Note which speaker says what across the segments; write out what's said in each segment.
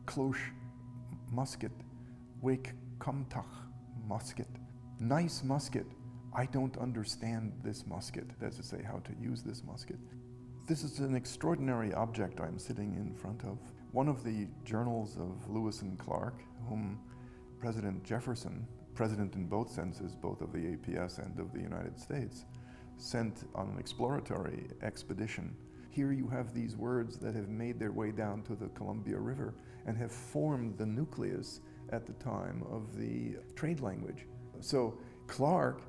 Speaker 1: Cloche musket, wake kumtach musket. Nice musket. I don't understand this musket. That's to say, how to use this musket. This is an extraordinary object I'm sitting in front of. One of the journals of Lewis and Clark, whom President Jefferson, president in both senses, both of the APS and of the United States, sent on an exploratory expedition. Here you have these words that have made their way down to the Columbia River and have formed the nucleus at the time of the trade language. So Clark,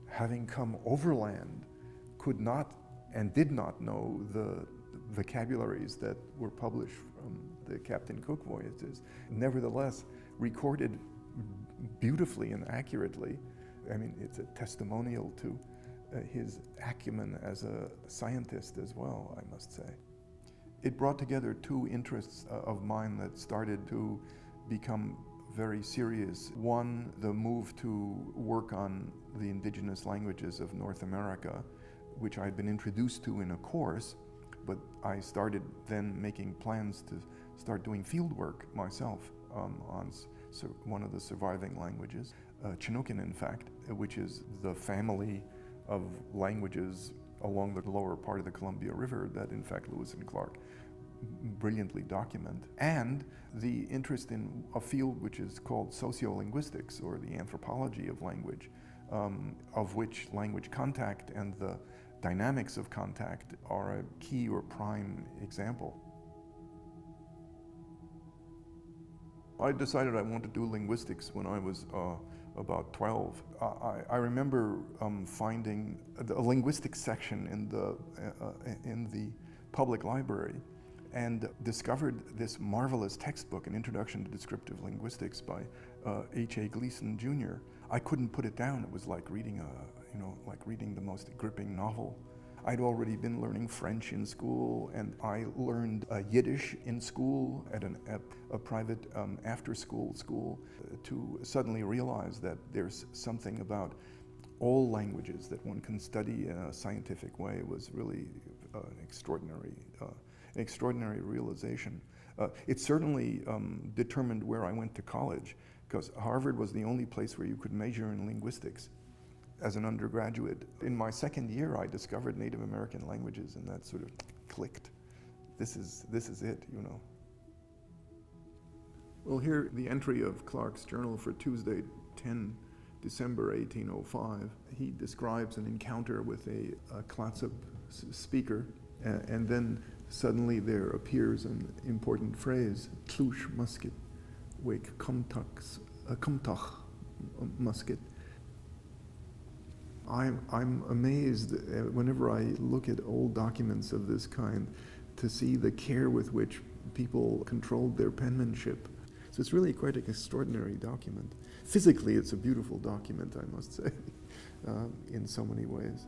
Speaker 1: having come overland, could not and did not know the vocabularies that were published from the Captain Cook voyages, nevertheless recorded beautifully and accurately. I mean, it's a testimonial to his acumen as a scientist as well, I must say. It brought together two interests of mine that started to become very serious. One, the move to work on the indigenous languages of North America, which I'd been introduced to in a course, but I started then making plans to start doing field work myself on one of the surviving languages, Chinookan in fact, which is the family of languages along the lower part of the Columbia River that in fact Lewis and Clark brilliantly document, and the interest in a field which is called sociolinguistics, or the anthropology of language, of which language contact and the dynamics of contact are a key or prime example. I decided I wanted to do linguistics when I was about 12. I remember finding a linguistics section in the public library and discovered this marvelous textbook, An Introduction to Descriptive Linguistics by H.A. Gleason Jr. I couldn't put it down. It was like reading like reading the most gripping novel. I'd already been learning French in school, and I learned Yiddish in school at a private after-school school, to suddenly realize that there's something about all languages that one can study in a scientific way was really an extraordinary realization. It certainly determined where I went to college, because Harvard was the only place where you could major in linguistics as an undergraduate. In my second year, I discovered Native American languages, and that sort of clicked. This is it, you know. Well, here, the entry of Clark's journal for Tuesday, 10 December 1805. He describes an encounter with a Clatsop speaker, and then suddenly there appears an important phrase, Tlush musket, wake kumtach musket. I'm amazed whenever I look at old documents of this kind to see the care with which people controlled their penmanship. So it's really quite an extraordinary document. Physically, it's a beautiful document, I must say, in so many ways.